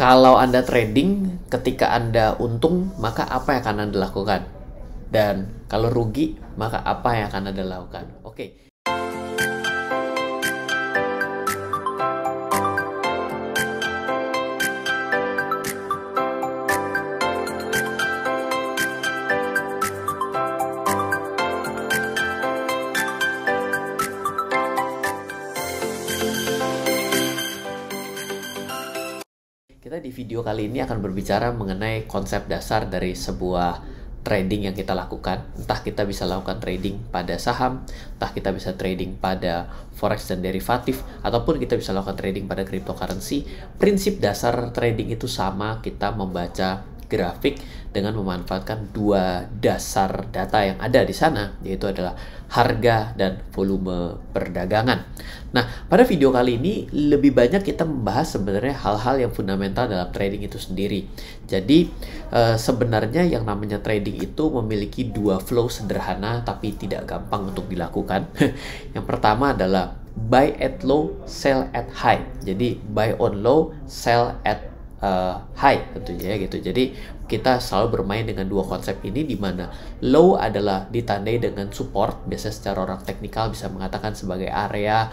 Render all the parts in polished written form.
Kalau Anda trading, ketika Anda untung, maka apa yang akan Anda lakukan? Dan kalau rugi, maka apa yang akan Anda lakukan? Oke. Kita di video kali ini akan berbicara mengenai konsep dasar dari sebuah trading yang kita lakukan. Entah kita bisa lakukan trading pada saham, entah kita bisa trading pada forex dan derivatif, ataupun kita bisa lakukan trading pada cryptocurrency. Prinsip dasar trading itu sama, kita membaca grafik dengan memanfaatkan dua dasar data yang ada di sana, yaitu adalah harga dan volume perdagangan. Nah, pada video kali ini lebih banyak kita membahas sebenarnya hal-hal yang fundamental dalam trading itu sendiri. Jadi sebenarnya yang namanya trading itu memiliki dua flow sederhana tapi tidak gampang untuk dilakukan. Yang pertama adalah buy at low, sell at high. Jadi buy on low, sell at high tentunya gitu. Jadi kita selalu bermain dengan dua konsep ini, di mana low adalah ditandai dengan support, biasanya secara orang teknikal bisa mengatakan sebagai area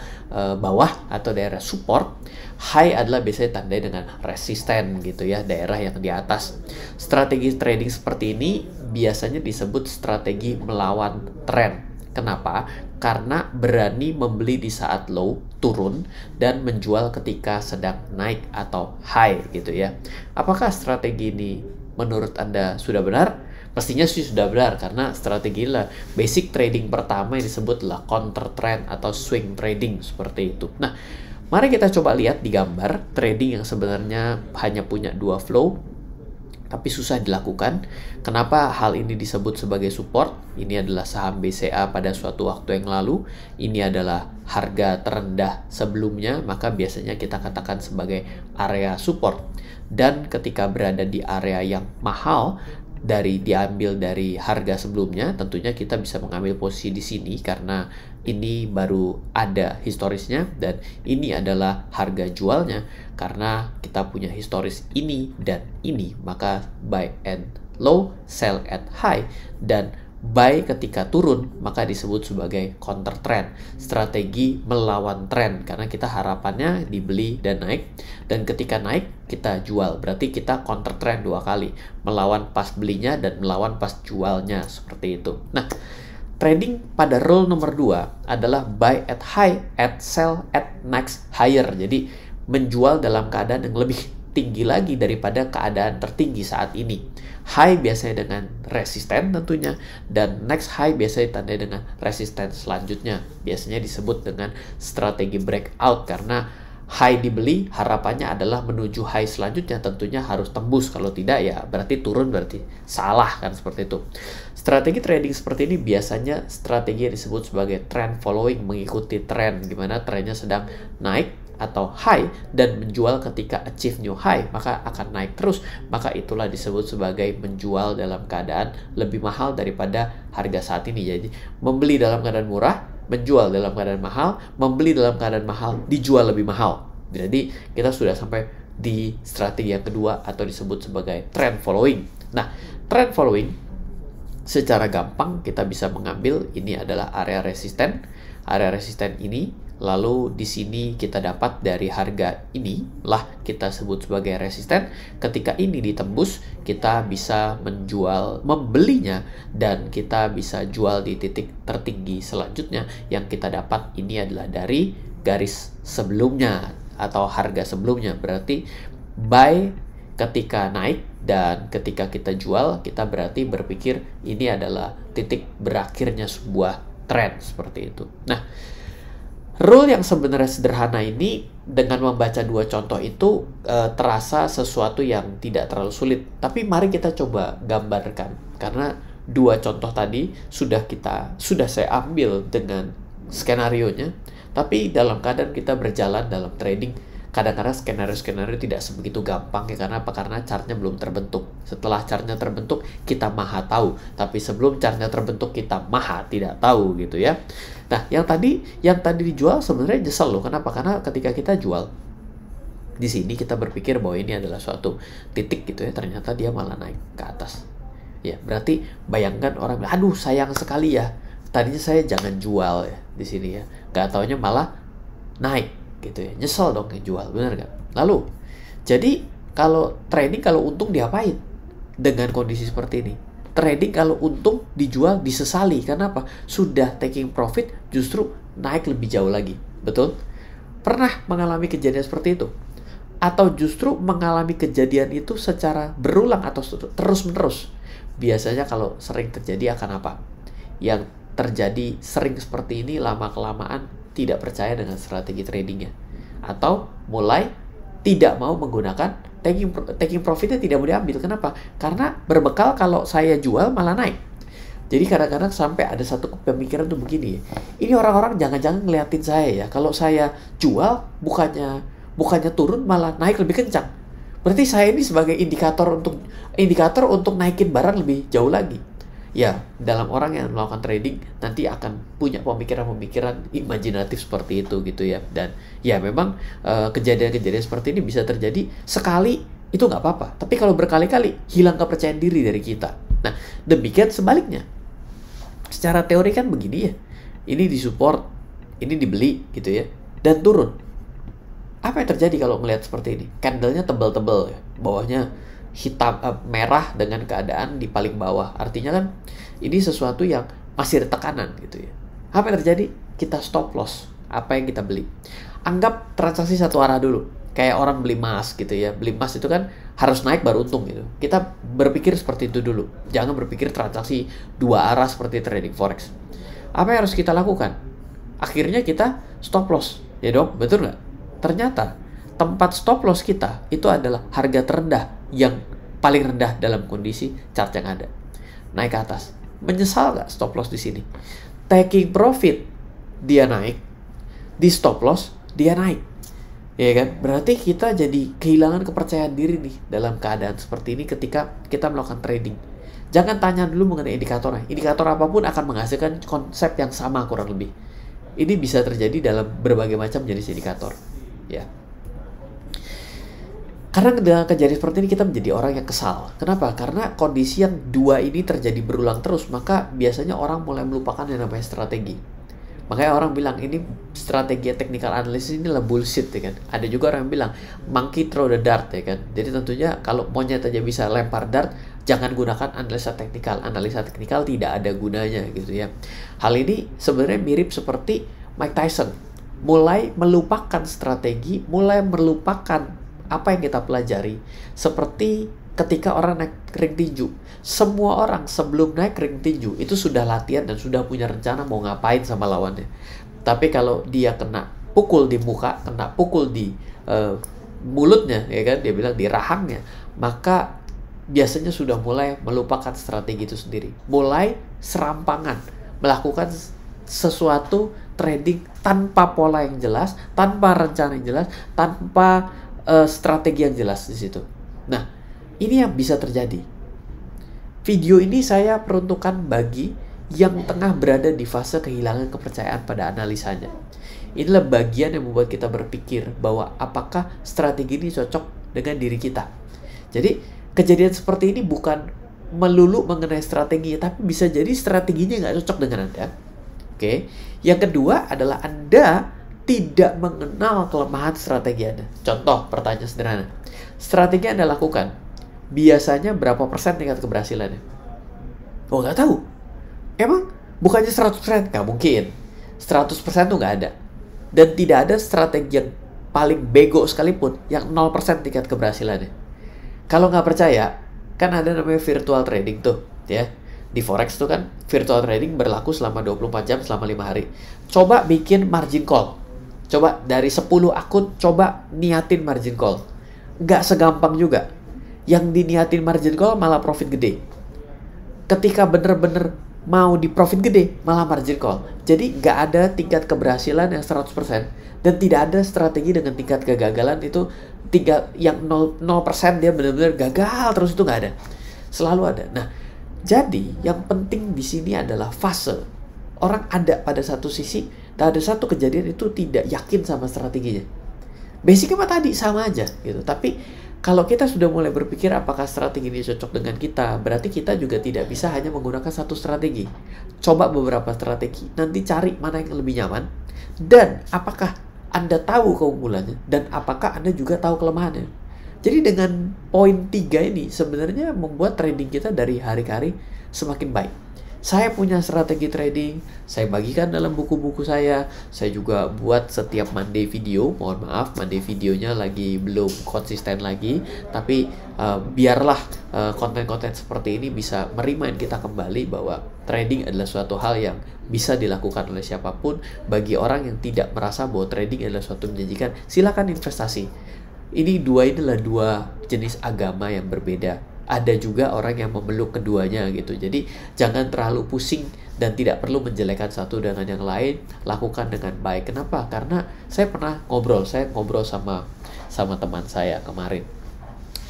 bawah atau daerah support. High adalah biasanya tandai dengan resisten gitu ya, daerah yang di atas. Strategi trading seperti ini biasanya disebut strategi melawan tren. Kenapa? Karena berani membeli di saat low, turun, dan menjual ketika sedang naik atau high gitu ya. Apakah strategi ini menurut Anda sudah benar? Pastinya sih sudah benar, karena strategi lah basic trading pertama yang disebutlah counter trend atau swing trading seperti itu. Nah, mari kita coba lihat di gambar trading yang sebenarnya hanya punya dua flow tapi susah dilakukan. Kenapa hal ini disebut sebagai support? Ini adalah saham BCA pada suatu waktu yang lalu. Ini adalah harga terendah sebelumnya, maka biasanya kita katakan sebagai area support. Dan ketika berada di area yang mahal, diambil dari harga sebelumnya, tentunya kita bisa mengambil posisi di sini karena ini baru ada historisnya dan ini adalah harga jualnya. Karena kita punya historis ini dan ini, maka buy at low, sell at high, dan buy ketika turun maka disebut sebagai counter trend, strategi melawan tren, karena kita harapannya dibeli dan naik, dan ketika naik kita jual, berarti kita counter trend dua kali, melawan pas belinya dan melawan pas jualnya, seperti itu. Nah, trading pada rule nomor 2 adalah buy at high, at sell at next higher. Jadi menjual dalam keadaan yang lebih tinggi lagi daripada keadaan tertinggi saat ini. High biasanya dengan resisten tentunya, dan next high biasanya ditandai dengan resisten selanjutnya. Biasanya disebut dengan strategi breakout, karena high dibeli, harapannya adalah menuju high selanjutnya tentunya harus tembus. Kalau tidak ya berarti turun, berarti salah kan, seperti itu. Strategi trading seperti ini biasanya strategi yang disebut sebagai trend following, mengikuti tren, gimana trennya sedang naik atau high dan menjual ketika achieve new high, maka akan naik terus. Maka itulah disebut sebagai menjual dalam keadaan lebih mahal daripada harga saat ini. Jadi membeli dalam keadaan murah, menjual dalam keadaan mahal, membeli dalam keadaan mahal, dijual lebih mahal. Jadi kita sudah sampai di strategi yang kedua atau disebut sebagai trend following. Nah, trend following secara gampang kita bisa mengambil ini adalah area resisten. Area resisten ini, lalu di sini kita dapat dari harga ini lah kita sebut sebagai resisten. Ketika ini ditembus, kita bisa membelinya, dan kita bisa jual di titik tertinggi selanjutnya. Yang kita dapat ini adalah dari garis sebelumnya atau harga sebelumnya. Berarti buy ketika naik, dan ketika kita jual, kita berarti berpikir ini adalah titik berakhirnya sebuah tren, seperti itu. Nah, rule yang sebenarnya sederhana ini dengan membaca dua contoh itu terasa sesuatu yang tidak terlalu sulit. Tapi mari kita coba gambarkan, karena dua contoh tadi sudah saya ambil dengan skenarionya. Tapi dalam keadaan kita berjalan dalam trading, kadang-kadang skenario-skenario tidak sebegitu gampang ya. Karena apa? Karena chartnya belum terbentuk. Setelah chartnya terbentuk, kita maha tahu. Tapi sebelum chartnya terbentuk, kita maha tidak tahu gitu ya. Nah, yang tadi dijual sebenarnya nyesel loh. Kenapa? Karena ketika kita jual, Di sini kita berpikir bahwa ini adalah suatu titik gitu ya, ternyata dia malah naik ke atas. Ya, berarti bayangkan orang bilang, aduh sayang sekali ya, tadinya saya jangan jual ya di sini ya, gak taunya malah naik gitu ya, nyesel dong yang jual, bener gak? Lalu, jadi kalau trading kalau untung diapain dengan kondisi seperti ini? Trading kalau untung dijual disesali, karena apa? Sudah taking profit justru naik lebih jauh lagi, betul? Pernah mengalami kejadian seperti itu? Atau justru mengalami kejadian itu secara berulang atau terus-menerus? Biasanya kalau sering terjadi akan apa? Yang terjadi sering seperti ini lama-kelamaan tidak percaya dengan strategi tradingnya. Atau mulai tidak mau menggunakan taking profitnya, tidak mau diambil. Kenapa? Karena berbekal kalau saya jual malah naik. Jadi kadang-kadang sampai ada satu pemikiran tuh begini, ini orang-orang jangan-jangan ngeliatin saya ya, kalau saya jual bukannya turun malah naik lebih kencang. Berarti saya ini sebagai indikator untuk naikin barang lebih jauh lagi. Ya, dalam orang yang melakukan trading nanti akan punya pemikiran-pemikiran imajinatif seperti itu gitu ya. Dan ya memang kejadian-kejadian seperti ini bisa terjadi sekali itu nggak apa-apa. Tapi kalau berkali-kali hilang kepercayaan diri dari kita. Nah, demikian sebaliknya. Secara teori kan begini ya. Ini disupport, ini dibeli gitu ya, dan turun. Apa yang terjadi kalau melihat seperti ini? Candle-nya tebal-tebal ya, bawahnya hitam merah dengan keadaan di paling bawah. Artinya kan ini sesuatu yang masih ada tekanan gitu ya. Apa yang terjadi? Kita stop loss apa yang kita beli. Anggap transaksi satu arah dulu. Kayak orang beli emas gitu ya. Beli emas itu kan harus naik baru untung gitu. Kita berpikir seperti itu dulu. Jangan berpikir transaksi dua arah seperti trading forex. Apa yang harus kita lakukan? Akhirnya kita stop loss. Ya dong, betul nggak? Ternyata tempat stop loss kita itu adalah harga terendah yang paling rendah dalam kondisi chart yang ada. Naik ke atas. Menyesal nggak stop loss di sini? Taking profit dia naik, di stop loss dia naik. Ya kan? Berarti kita jadi kehilangan kepercayaan diri nih dalam keadaan seperti ini ketika kita melakukan trading. Jangan tanya dulu mengenai indikatornya. Indikator apapun akan menghasilkan konsep yang sama kurang lebih. Ini bisa terjadi dalam berbagai macam jenis indikator. Ya. Karena dengan kejadian seperti ini kita menjadi orang yang kesal. Kenapa? Karena kondisi yang dua ini terjadi berulang terus, maka biasanya orang mulai melupakan yang namanya strategi. Makanya orang bilang ini strategi technical analysis ini lah bullshit ya kan. Ada juga orang yang bilang monkey throw the dart ya kan. Jadi tentunya kalau monyet aja bisa lempar dart, jangan gunakan analisa teknikal. Analisa teknikal tidak ada gunanya gitu ya. Hal ini sebenarnya mirip seperti Mike Tyson. Mulai melupakan strategi, mulai melupakan apa yang kita pelajari. Seperti ketika orang naik ring tinju. Semua orang sebelum naik ring tinju itu sudah latihan dan sudah punya rencana mau ngapain sama lawannya. Tapi kalau dia kena pukul di muka, kena pukul di mulutnya, ya kan, dia bilang di rahangnya, maka biasanya sudah mulai melupakan strategi itu sendiri. Mulai serampangan, melakukan sesuatu trading tanpa pola yang jelas, tanpa rencana yang jelas, tanpa strategi yang jelas di situ. Nah, ini yang bisa terjadi. Video ini saya peruntukkan bagi yang tengah berada di fase kehilangan kepercayaan pada analisanya. Inilah bagian yang membuat kita berpikir bahwa apakah strategi ini cocok dengan diri kita. Jadi, kejadian seperti ini bukan melulu mengenai strategi, tapi bisa jadi strateginya nggak cocok dengan Anda. Oke. Yang kedua adalah Anda tidak mengenal kelemahan strategi Anda. Contoh, pertanyaan sederhana. Strategi Anda lakukan, biasanya berapa persen tingkat keberhasilannya? Oh, nggak tahu. Emang bukannya 100%? Nggak mungkin. 100% tuh nggak ada. Dan tidak ada strategi yang paling bego sekalipun yang 0% tingkat keberhasilannya. Kalau nggak percaya, kan ada namanya virtual trading tuh, ya. Di forex tuh kan virtual trading berlaku selama 24 jam selama 5 hari. Coba bikin margin call. Coba dari 10 akun, coba niatin margin call. Nggak segampang juga. Yang diniatin margin call malah profit gede. Ketika bener-bener mau di profit gede, malah margin call. Jadi nggak ada tingkat keberhasilan yang 100%. Dan tidak ada strategi dengan tingkat kegagalan itu yang 0% dia benar-benar gagal terus, itu nggak ada. Selalu ada. Nah, jadi yang penting di sini adalah fase. Orang ada pada satu sisi, dan ada satu kejadian itu tidak yakin sama strateginya. Basicnya mah tadi sama aja gitu. Tapi kalau kita sudah mulai berpikir apakah strategi ini cocok dengan kita, berarti kita juga tidak bisa hanya menggunakan satu strategi. Coba beberapa strategi, nanti cari mana yang lebih nyaman, dan apakah Anda tahu keunggulannya, dan apakah Anda juga tahu kelemahannya. Jadi dengan poin 3 ini sebenarnya membuat trading kita dari hari ke hari semakin baik. Saya punya strategi trading, saya bagikan dalam buku-buku saya juga buat setiap Monday video. Mohon maaf, Monday videonya lagi belum konsisten lagi, tapi biarlah konten-konten seperti ini bisa merimain kita kembali bahwa trading adalah suatu hal yang bisa dilakukan oleh siapapun. Bagi orang yang tidak merasa bahwa trading adalah suatu menjanjikan, silakan investasi. Ini adalah dua jenis agama yang berbeda. Ada juga orang yang memeluk keduanya gitu. Jadi jangan terlalu pusing dan tidak perlu menjelekan satu dengan yang lain. Lakukan dengan baik. Kenapa? Karena saya pernah ngobrol sama teman saya kemarin.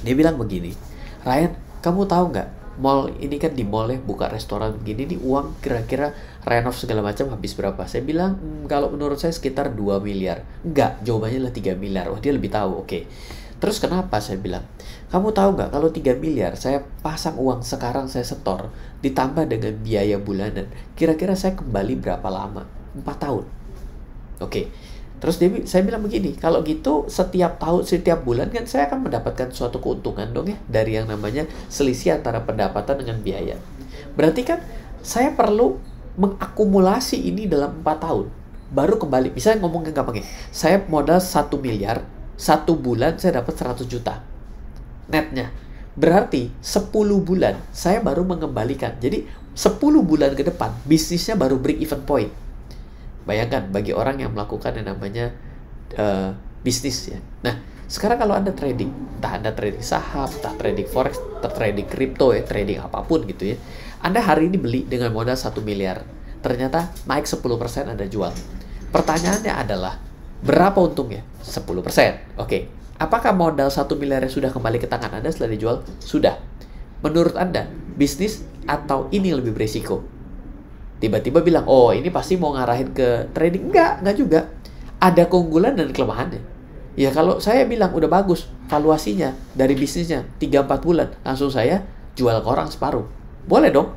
Dia bilang begini, Ryan, kamu tahu nggak? Mall ini kan di mall ya, buka restoran begini nih, uang kira-kira renov segala macam habis berapa? Saya bilang, kalau menurut saya sekitar 2 miliar. Enggak, jawabannya adalah 3 miliar. Wah, dia lebih tahu. Oke. Terus kenapa? Saya bilang, kamu tahu nggak kalau 3 miliar saya pasang uang sekarang, saya setor, ditambah dengan biaya bulanan, kira-kira saya kembali berapa lama? 4 tahun. Oke. Terus saya bilang begini, kalau gitu setiap tahun, setiap bulan kan saya akan mendapatkan suatu keuntungan dong ya, dari yang namanya selisih antara pendapatan dengan biaya. Berarti kan saya perlu mengakumulasi ini dalam 4 tahun, baru kembali. Misalnya ngomongin gampangnya, saya modal 1 miliar, 1 bulan saya dapat 100 juta netnya. Berarti 10 bulan saya baru mengembalikan. Jadi 10 bulan ke depan bisnisnya baru break even point. Bayangkan bagi orang yang melakukan yang namanya bisnis ya. Nah, sekarang kalau Anda trading, entah Anda trading saham, entah trading forex, entah trading kripto ya, trading apapun gitu ya. Anda hari ini beli dengan modal 1 miliar. Ternyata naik 10% Anda jual. Pertanyaannya adalah, berapa untungnya? 10%. Oke. Apakah modal 1 miliar yang sudah kembali ke tangan Anda setelah dijual? Sudah. Menurut Anda, bisnis atau ini lebih beresiko? Tiba-tiba bilang, oh ini pasti mau ngarahin ke trading. Enggak juga. Ada keunggulan dan kelemahannya. Ya kalau saya bilang udah bagus valuasinya dari bisnisnya 3-4 bulan, langsung saya jual ke orang separuh. Boleh dong.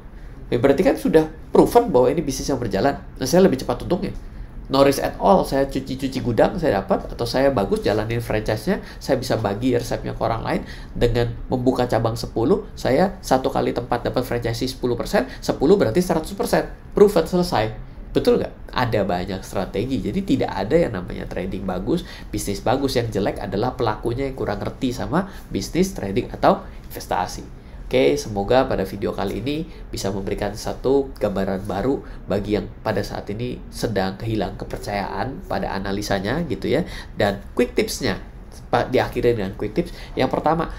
Ya, berarti kan sudah proven bahwa ini bisnis yang berjalan. Nah, saya lebih cepat untungnya. No risk at all, saya cuci gudang, saya dapat, atau saya bagus jalanin franchise-nya, saya bisa bagi resepnya ke orang lain, dengan membuka cabang 10, saya 1 kali tempat dapat franchise 10%, 10 berarti 100%, proven, selesai. Betul nggak? Ada banyak strategi, jadi tidak ada yang namanya trading bagus, bisnis bagus. Yang jelek adalah pelakunya yang kurang ngerti sama bisnis, trading, atau investasi. Oke, semoga pada video kali ini bisa memberikan satu gambaran baru bagi yang pada saat ini sedang kehilangan kepercayaan pada analisanya gitu ya. Dan quick tipsnya, diakhiri dengan quick tips. Yang pertama,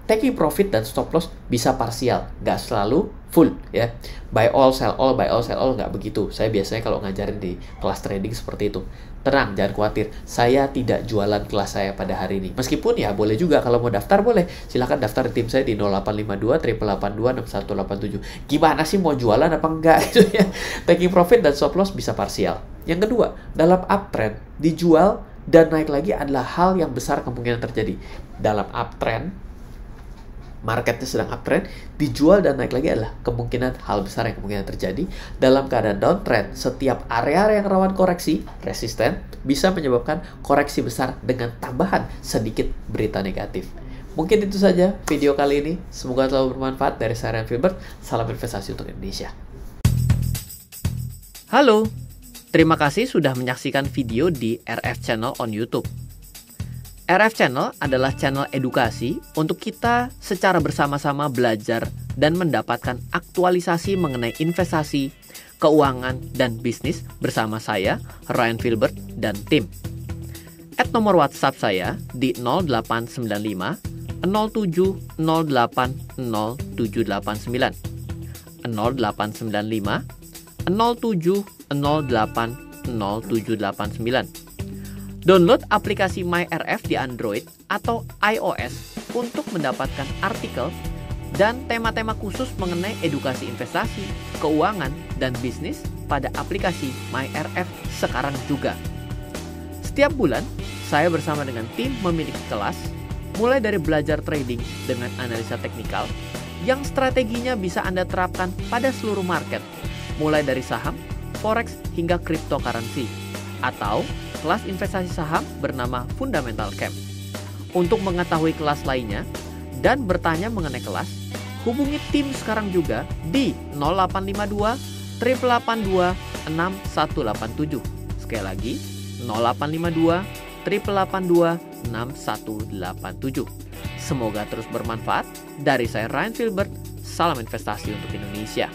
taking profit dan stop loss bisa parsial, nggak selalu full ya. Buy all, sell all, buy all, sell all, nggak begitu. Saya biasanya kalau ngajarin di kelas trading seperti itu. Tenang, jangan khawatir. Saya tidak jualan kelas saya pada hari ini. Meskipun ya boleh juga, kalau mau daftar boleh. Silahkan daftar di tim saya di 0852 882 6187. Gimana sih mau jualan apa enggak gitu ya. Taking profit dan stop loss bisa parsial. Yang kedua, dalam uptrend, dijual dan naik lagi adalah hal yang besar kemungkinan terjadi. Dalam uptrend, marketnya sedang uptrend, dijual dan naik lagi adalah kemungkinan hal besar yang kemungkinan terjadi. Dalam keadaan downtrend, setiap area yang rawan koreksi, resisten, bisa menyebabkan koreksi besar dengan tambahan sedikit berita negatif. Mungkin itu saja video kali ini. Semoga selalu bermanfaat. Dari saya Ryan Filbert, salam investasi untuk Indonesia. Halo, terima kasih sudah menyaksikan video di RF Channel on YouTube. RF Channel adalah channel edukasi untuk kita secara bersama-sama belajar dan mendapatkan aktualisasi mengenai investasi, keuangan, dan bisnis bersama saya, Ryan Filbert, dan tim. Add nomor WhatsApp saya di 0895 07 08 0789 0895 07 08 0789. Download aplikasi MyRF di Android atau iOS untuk mendapatkan artikel dan tema-tema khusus mengenai edukasi investasi, keuangan, dan bisnis pada aplikasi MyRF sekarang juga. Setiap bulan, saya bersama dengan tim memiliki kelas, mulai dari belajar trading dengan analisa teknikal, yang strateginya bisa Anda terapkan pada seluruh market, mulai dari saham, forex, hingga cryptocurrency, atau kelas investasi saham bernama Fundamental Camp. Untuk mengetahui kelas lainnya dan bertanya mengenai kelas, hubungi tim sekarang juga di 0852 882 6187. Sekali lagi, 0852 882 6187. Semoga terus bermanfaat. Dari saya Ryan Filbert, salam investasi untuk Indonesia.